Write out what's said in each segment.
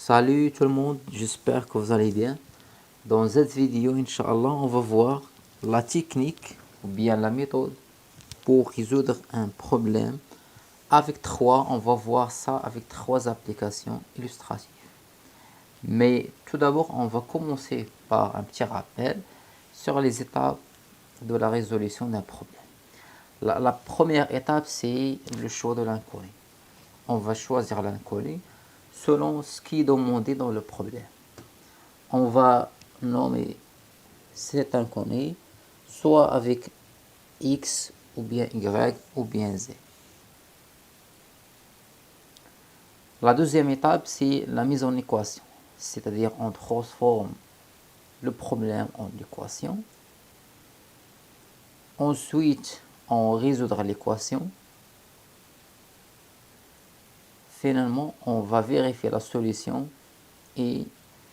Salut tout le monde, j'espère que vous allez bien. Dans cette vidéo, Inch'Allah, on va voir la technique ou bien la méthode pour résoudre un problème avec on va voir ça avec trois applications illustratives. Mais tout d'abord, on va commencer par un petit rappel sur les étapes de la résolution d'un problème. La première étape, c'est le choix de l'inconnu. On va choisir l'inconnu selon ce qui est demandé dans le problème. On va nommer cet inconnu soit avec x ou bien y ou bien z. La deuxième étape, c'est la mise en équation, c'est-à-dire on transforme le problème en équation. Ensuite, on résoudra l'équation. Finalement, on va vérifier la solution et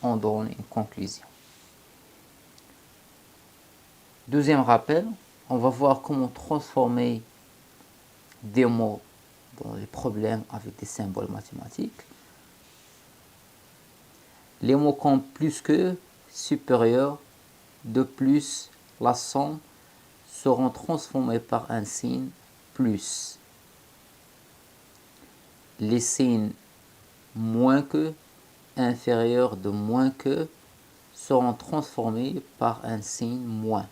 on donne une conclusion. Deuxième rappel, on va voir comment transformer des mots dans les problèmes avec des symboles mathématiques. Les mots comme plus que, supérieur, de plus, la somme seront transformés par un signe plus. Les signes moins que, inférieur de moins que, seront transformés par un signe moins.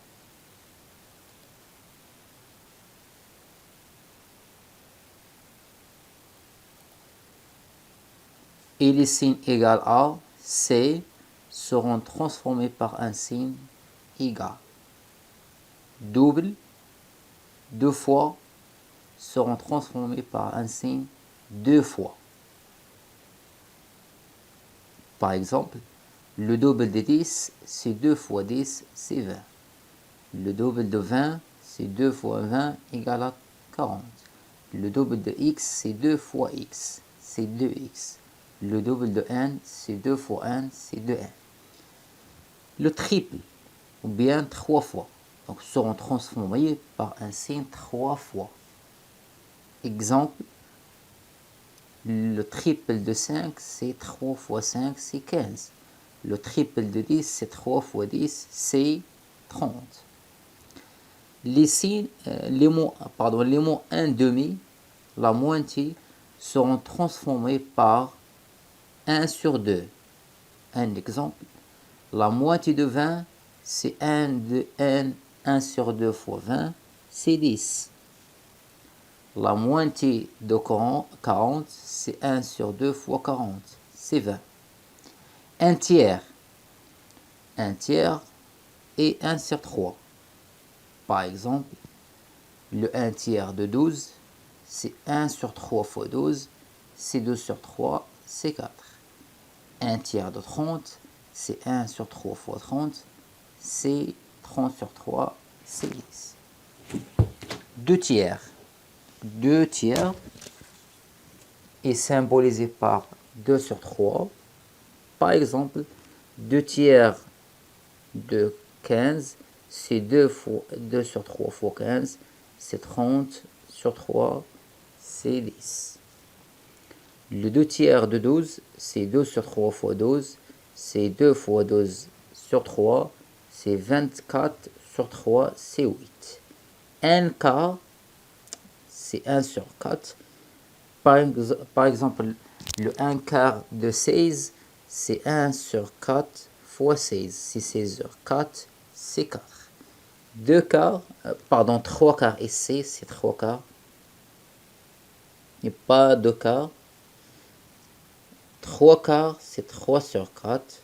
Et les signes égal à, C, seront transformés par un signe égal. Double, deux fois, seront transformés par un signe deux fois. Par exemple, le double de 10, c'est 2 fois 10, c'est 20. Le double de 20, c'est 2 fois 20 égale à 40. Le double de x, c'est 2 fois x, c'est 2x. Le double de n, c'est 2 fois n, c'est 2n. Le triple, ou bien 3 fois, donc seront transformés par un signe 3 fois. Exemple, le triple de 5, c'est 3 fois 5, c'est 15. Le triple de 10, c'est 3 fois 10, c'est 30. Les mots 1 demi, la moitié, seront transformés par 1 sur 2. Un exemple, la moitié de 20, c'est 1 de n, 1 sur 2 fois 20, c'est 10. La moitié de 40, c'est 1 sur 2 fois 40, c'est 20. Un tiers et 1 sur 3. Par exemple, le 1 tiers de 12, c'est 1 sur 3 fois 12, c'est 2 sur 3, c'est 4. Un tiers de 30, c'est 1 sur 3 fois 30, c'est 30 sur 3, c'est 10. 2 tiers est symbolisé par 2 sur 3. Par exemple, 2 tiers de 15, c'est 2 sur 3 fois 15, c'est 30 sur 3, c'est 10. Le 2 tiers de 12, c'est 2 sur 3 fois 12, c'est 2 fois 12 sur 3, c'est 24 sur 3, c'est 8. Un quart, c'est 1 sur 4. Par exemple, le 1 quart de 16, c'est 1 sur 4 fois 16. C'est 16 sur 4, c'est 4. 3 quarts et c'est 3 quarts. Il n'y a pas 2 quarts. 3 quarts, c'est 3 sur 4.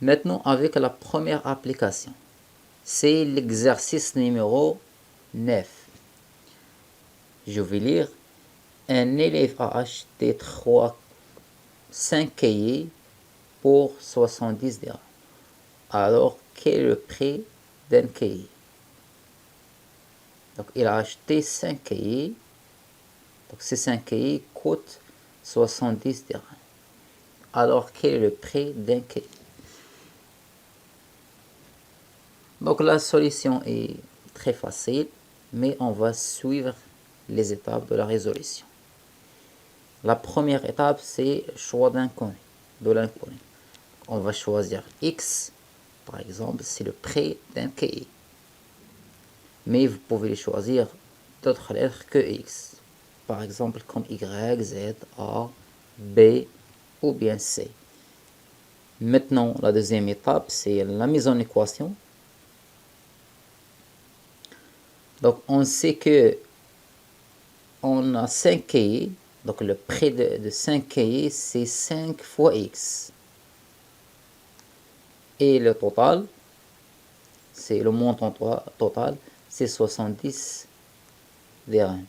Maintenant, avec la première application, c'est l'exercice numéro 9. Je vais lire. Un élève a acheté 5 cahiers pour 70 dirhams. Alors, quel est le prix d'un cahier? Donc, il a acheté 5 cahiers. Donc, ces 5 cahiers coûtent 70 dirhams. Alors, quel est le prix d'un cahier? Donc, la solution est très facile, mais on va suivre les étapes de la résolution. La première étape, c'est le choix de l'inconnu. On va choisir X, par exemple, c'est le prix d'un cahier. Mais vous pouvez les choisir d'autres lettres que X. Par exemple, comme Y, Z, A, B ou bien C. Maintenant, la deuxième étape, c'est la mise en équation. Donc, on sait que on a 5 cahiers. Donc, le prix de 5 cahiers, c'est 5 fois X. Et le total, c'est le montant total, c'est 70 dirhams.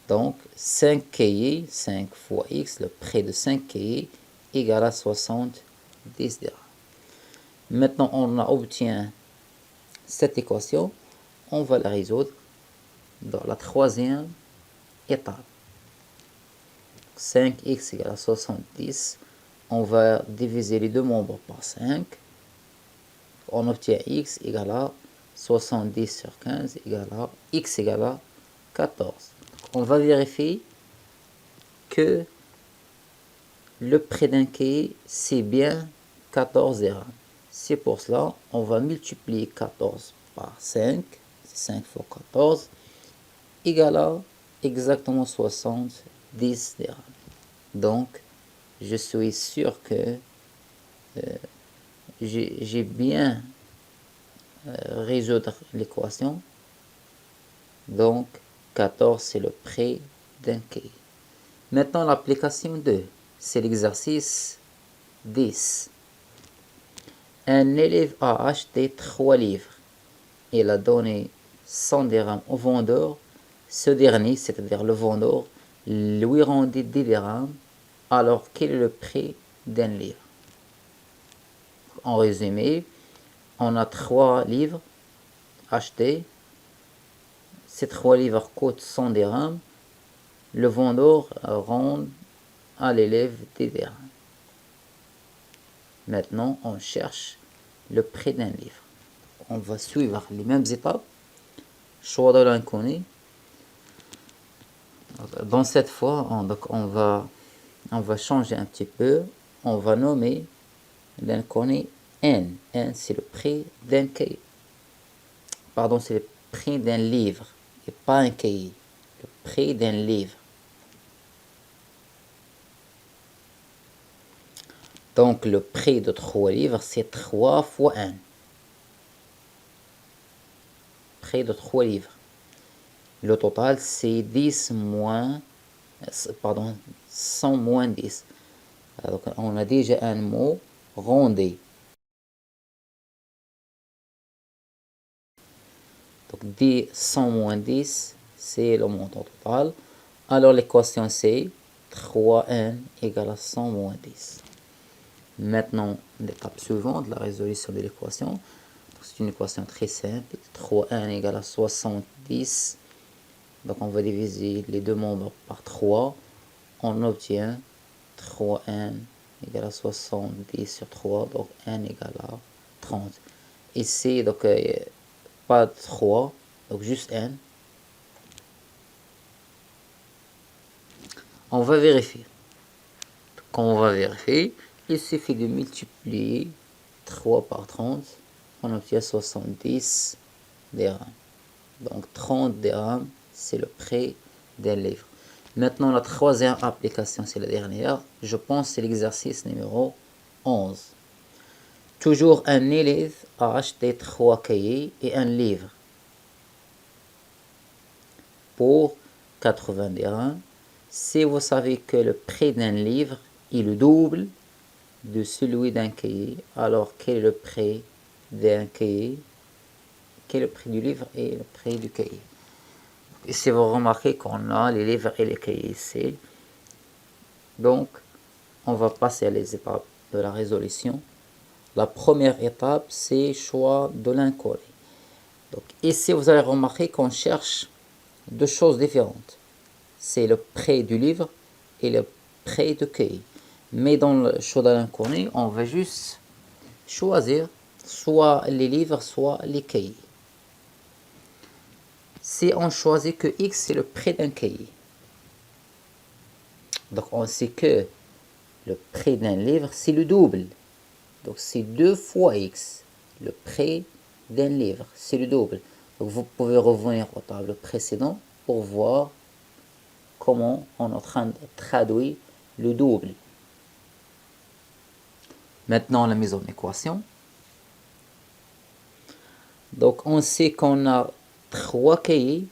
Donc, 5 cahiers, 5 fois X, le prix de 5 cahiers, égale à 70 dirhams. Maintenant, on a obtient cette équation. On va la résoudre dans la troisième étape. 5x égale à 70. On va diviser les deux membres par 5. On obtient x égale à 70 sur 15 égale à x égale à 14. On va vérifier que le prix d'un cahier, c'est bien 14 dirhams. C'est pour cela, on va multiplier 14 par 5. 5 fois 14 égale à exactement 70 dirhams. Donc, je suis sûr que j'ai bien résoudre l'équation. Donc, 14, c'est le prix d'un cahier. Maintenant, l'application 2, c'est l'exercice 10. Un élève a acheté 3 livres. Il a donné 100 dirhams au vendeur. Ce dernier, c'est-à-dire le vendeur, lui rendit 10 dirhams. Alors, quel est le prix d'un livre? En résumé, on a 3 livres achetés. Ces 3 livres coûtent 100 dirhams. Le vendeur rend à l'élève 10 dirhams. Maintenant, on cherche le prix d'un livre. On va suivre les mêmes étapes. Choix de l'inconnu. Dans cette fois, on va changer un petit peu. On va nommer l'inconnu N. N, c'est le prix d'un cahier. Pardon, c'est le prix d'un livre et pas un cahier. Le prix d'un livre. Donc, le prix de 3 livres, c'est 3 fois 1. Prix de 3 livres. Le total, c'est 100 moins 10. Donc, on a déjà un mot, rondé. Donc, 100 moins 10, c'est le montant total. Alors, l'équation, c'est 3n égale à 100 moins 10. Maintenant, l'étape suivante, la résolution de l'équation. C'est une équation très simple. 3n égale à 70. Donc, on va diviser les deux membres par 3. On obtient 3n égale à 70 sur 3. Donc, n égale à 30. Ici, donc, pas 3. Donc, juste n. On va vérifier. Quand on va vérifier, il suffit de multiplier 3 par 30. On obtient 70 dirhams. Donc 30 dirhams, c'est le prix d'un livre. Maintenant, la troisième application, c'est la dernière. Je pense que c'est l'exercice numéro 11. Toujours un élève a acheté 3 cahiers et un livre pour 80 dirhams. Si vous savez que le prix d'un livre est le double de celui d'un cahier, alors quel est le prix d'un cahier? Quel est le prix du livre et le prix du cahier? Ici, vous remarquez qu'on a les livres et les cahiers ici. Donc, on va passer à les étapes de la résolution. La première étape, c'est choix de l'inconnu. Donc, ici, vous allez remarquer qu'on cherche deux choses différentes. C'est le prix du livre et le prix du cahier. Mais dans le choix de l'inconnu, on va juste choisir soit les livres, soit les cahiers. Si on choisit que X, c'est le prix d'un cahier. Donc on sait que le prix d'un livre, c'est le double. Donc c'est 2 fois x. Le prix d'un livre, c'est le double. Donc vous pouvez revenir aux tables précédentes pour voir comment on est en train de traduire le double. Maintenant la mise en équation. Donc on sait qu'on a 3 cahiers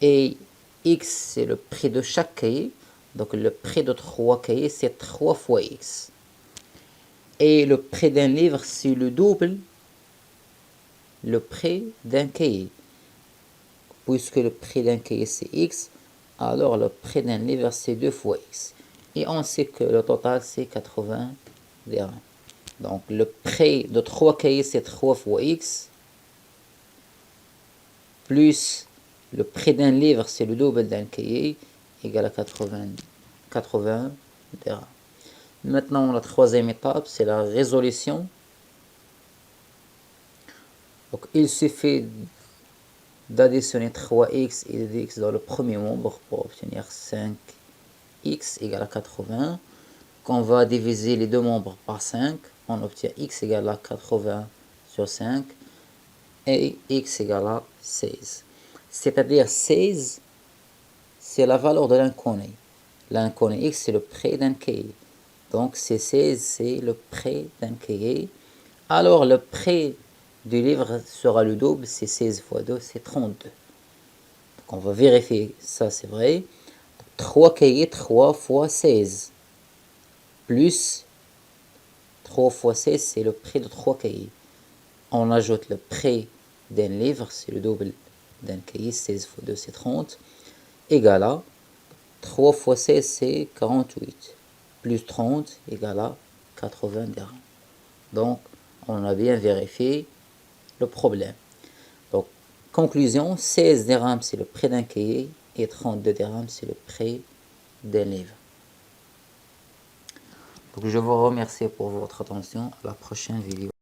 et x c'est le prix de chaque cahier. Donc le prix de 3 cahiers c'est 3 fois x. Et le prix d'un livre c'est le double le prix d'un cahier. Puisque le prix d'un cahier c'est x, alors le prix d'un livre c'est 2 fois x. Et on sait que le total c'est 80 dirhams. Donc le prix de 3 cahiers c'est 3 fois x, plus le prix d'un livre c'est le double d'un cahier, égal à 80 dirhams. Maintenant la troisième étape c'est la résolution. Donc il suffit d'additionner 3x et 2x dans le premier membre pour obtenir 5x égale à 80. Quand on va diviser les deux membres par 5, on obtient x égale à 80 sur 5 et x égale à 16. C'est-à-dire 16, c'est la valeur de l'inconnu. L'inconnu x, c'est le prix d'un cahier. Donc c'est 16, c'est le prix d'un cahier. Alors le prix du livre sera le double, c'est 16 fois 2, c'est 32. Donc on va vérifier, ça c'est vrai. 3 cahiers, 3 fois 16. Plus 3 fois 16, c'est le prix de 3 cahiers. On ajoute le prix d'un livre, c'est le double d'un cahier, 16 fois 2, c'est 30. Égal à 3 fois 16, c'est 48. Plus 30 égale à 80 dirhams. Donc, on a bien vérifié le problème. Donc, conclusion, 16 dirhams, c'est le prix d'un cahier et 32 dirhams, c'est le prix d'un livre. Donc, je vous remercie pour votre attention. À la prochaine vidéo.